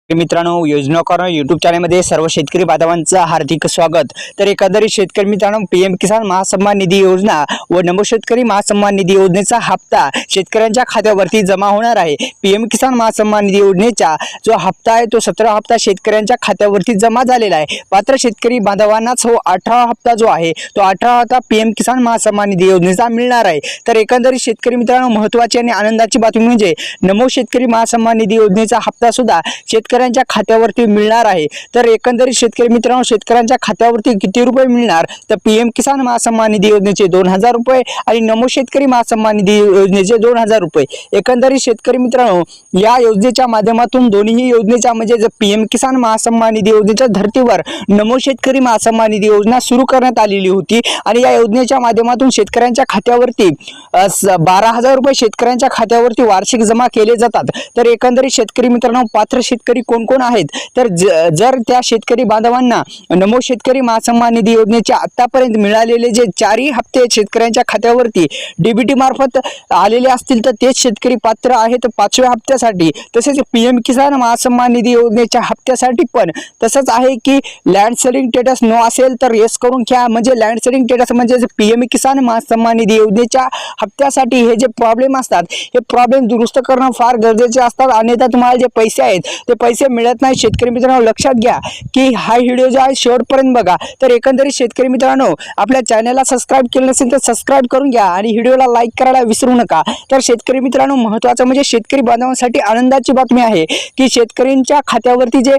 मित्रांनो, योजना corner YouTube चॅनलमध्ये सर्व शेतकरी बांधवांचं हार्दिक स्वागत। तर एकंदरीत शेतकरी मित्रांनो, पीएम किसान महासन्मान निधी योजना व नमो शेतकरी महासन्मान निधी योजनेचा हप्ता शेतकऱ्यांच्या खात्यावरती जमा होणार आहे। पीएम किसान महासन्मान निधी योजनेचा जो हप्ता आहे तो 17 हप्ता शेतकऱ्यांच्या खात्यावरती जमा झालेला आहे। पात्र शेतकरी बांधवांनाच 18 हप्ता जो आहे तो 18 हप्ता पीएम किसान महासन्मान निधी योजनेचा मिळणार आहे। तर एकंदरीत शेतकरी मित्रांनो, महत्त्वाची आणि आनंदाची बातमी म्हणजे नमो शेतकरी महासन्मान निधी योजनेचा हप्ता सुद्धा शेतकऱ्यांच्या खात्यावरती मिळणार आहे। तर एकंदरीत शेतकरी मित्रांनो, शेतकऱ्यांच्या खात्यावरती किती रुपये मिळणार तर पीएम किसान महासन्मान निधी योजनेचे 2000 रुपये आणि नमो शेतकरी महासन्मान निधी योजनेचे 2000 रुपये। एकंदरीत शेतकरी मित्रांनो, या योजनेच्या माध्यमातून दोन्ही योजनेच्या म्हणजे पीएम किसान महासन्मान निधी योजनेच्या धर्तीवर नमो शेतकरी महासन्मान निधी योजना सुरू करण्यात आलेली होती आणि या योजनेच्या माध्यमातून शेतकऱ्यांच्या खात्यावरती 12000 रुपये शेतकऱ्यांच्या खात्यावरती वार्षिक जमा केले जातात। तर एकंदरीत शेतकरी मित्रांनो, पात्र शेतकरी कोण कोण आहेत तर जर त्या शेतकरी बांधवांना नमो शेतकरी महासन्मान निधी योजनेचे आतापर्यंत मिळालेले जे 4 हप्ते शेतकऱ्यांच्या खात्यावरती डीबीटी मार्फत आलेले असतील तर तेच शेतकरी पात्र आहेत 5व्या हप्त्यासाठी। तसेच पीएम किसान महासन्मान निधी योजनेच्या हप्त्यासाठी पण तसंच आहे की लँड सेलिंग स्टेटस नो असेल तर येस करून घ्या। म्हणजे लँड सेलिंग स्टेटस म्हणजे पीएम किसान महासन्मान निधी योजनेच्या हप्त्यासाठी हे जे प्रॉब्लेम असतात हे प्रॉब्लेम दुरुस्त करणं फार गरजेचे असतात, अन्यथा तुम्हाला जे पैसे आहेत ते पैसे मिळत नाही। शेतकरी मित्रांनो, लक्षात घ्या की हा व्हिडिओ जो आहे शेवटपर्यंत बघा। तर एकंदरीत शेतकरी मित्रांनो, आपल्या चॅनलला सबस्क्राइब केलं नसेल तर सबस्क्राइब करून घ्या आणि व्हिडिओला लाईक करायला विसरू नका। तर शेतकरी मित्रांनो, महत्त्वाचं म्हणजे शेतकरी बांधवांसाठी आनंदाची बातमी आहे की शेतकऱ्यांच्या खात्यावरती जे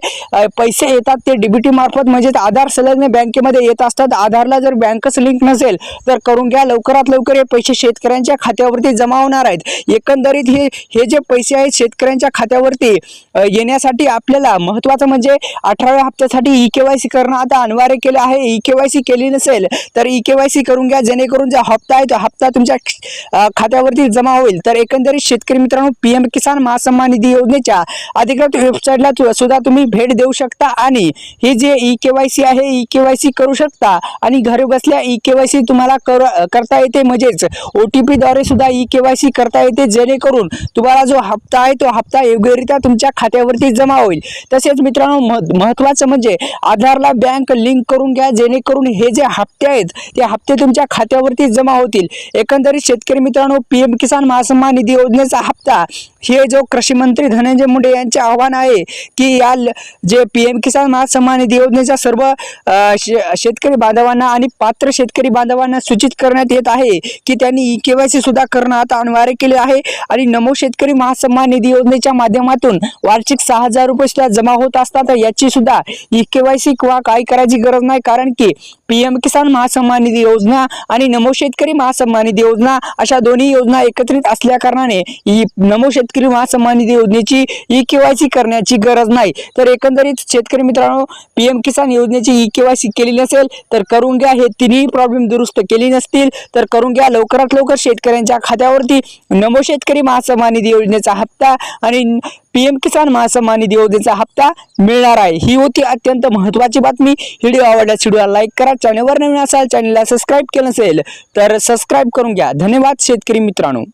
पैसे येतात ते डीबीटी मार्फत म्हणजे आधार संलग्न बँकेमध्ये येत असतात। आधारला जर बँकच लिंक नसेल तर करून घ्या, लवकरात लवकर हे पैसे शेतकऱ्यांच्या खात्यावरती जमा होणार आहेत। एकंदरीत हे जे पैसे आहेत शेतकऱ्यांच्या खात्यावरती येण्यासाठी आपल्याला महत्त्वाचं म्हणजे 18व्या हप्त्यासाठी ई-केवायसी करणं आता अनिवार्य केलं आहे। ई-केवायसी केली नसेल तर ई-केवायसी करून घ्या, जेणेकरून जो हप्ता आहे तो हप्ता तुमच्या खात्यावरती जमा होईल। तर एकंदरीत शेतकरी मित्रांनो, पीएम किसान महासन्मान निधी योजनेच्या अधिकृत वेबसाईटला सुद्धा तुम्ही भेट देऊ शकता आणि ही जे ई-केवायसी आहे ई-केवायसी करू शकता आणि घरी बसल्या ई-केवायसी तुम्हाला करता येते। म्हणजेच OTP द्वारे सुद्धा ई-केवायसी करता येते, जेणेकरून तुम्हाला जो हप्ता आहे तो हप्ता योग्यरित्या तुमच्या खात्यावरती जमा होईल। तसेच मित्रांनो, महत्त्वाचं म्हणजे आधारला बँक लिंक करून घ्या, जेणेकरून हे जे हप्ते आहेत ते हप्ते तुमच्या खात्यावरती जमा होतील। एकंदरीत शेतकरी मित्रांनो, पीएम किसान महासन्मान निधी योजनेचा हप्ता हे जो कृषी मंत्री धनंजय मुंडे यांचे आव्हान आहे की या जे पीएम किसान महासन्मान निधी योजनेच्या सर्व शेतकरी बांधवांना आणि पात्र शेतकरी बांधवांना सूचित करण्यात येत आहे की त्यांनी ई-केवायसी सुद्धा करणं आता अनिवार्य केले आहे आणि नमो शेतकरी महासन्मान निधी योजनेच्या माध्यमातून वार्षिक 6000 रुपये सुद्धा जमा होत असतात। तर याची सुद्धा ई-केवायसी किंवा काय करायची गरज नाही, कारण की पीएम किसान महासन्मान निधी योजना आणि नमो शेतकरी महासन्मान निधी योजना अशा दोन्ही योजना एकत्रित असल्या कारणाने नमो शेतकरी महासन्मान निधी योजनेची ई-केवायसी करण्याची गरज नाही। तर एकंदरीत शेतकरी मित्रांनो, पीएम किसान योजनेची ई-केवायसी केली नसेल तर करून घ्या। हे तिन्ही प्रॉब्लेम दुरुस्त केली नसतील तर करून घ्या, लवकरात लवकर शेतकऱ्यांच्या खात्यावरती नमो शेतकरी महासन्मान निधी योजनेचा हप्ता आणि पीएम किसान महासन्मान निधी योजनेचा हप्ता मिळणार आहे। ही होती अत्यंत महत्त्वाची बातमी। व्हिडिओ आवडल्यास व्हिडिओला लाईक करा, चॅनलवर नवीन असाल चॅनलला सबस्क्राइब केलं नसेल तर सबस्क्राइब करून घ्या। धन्यवाद शेतकरी मित्रांनो।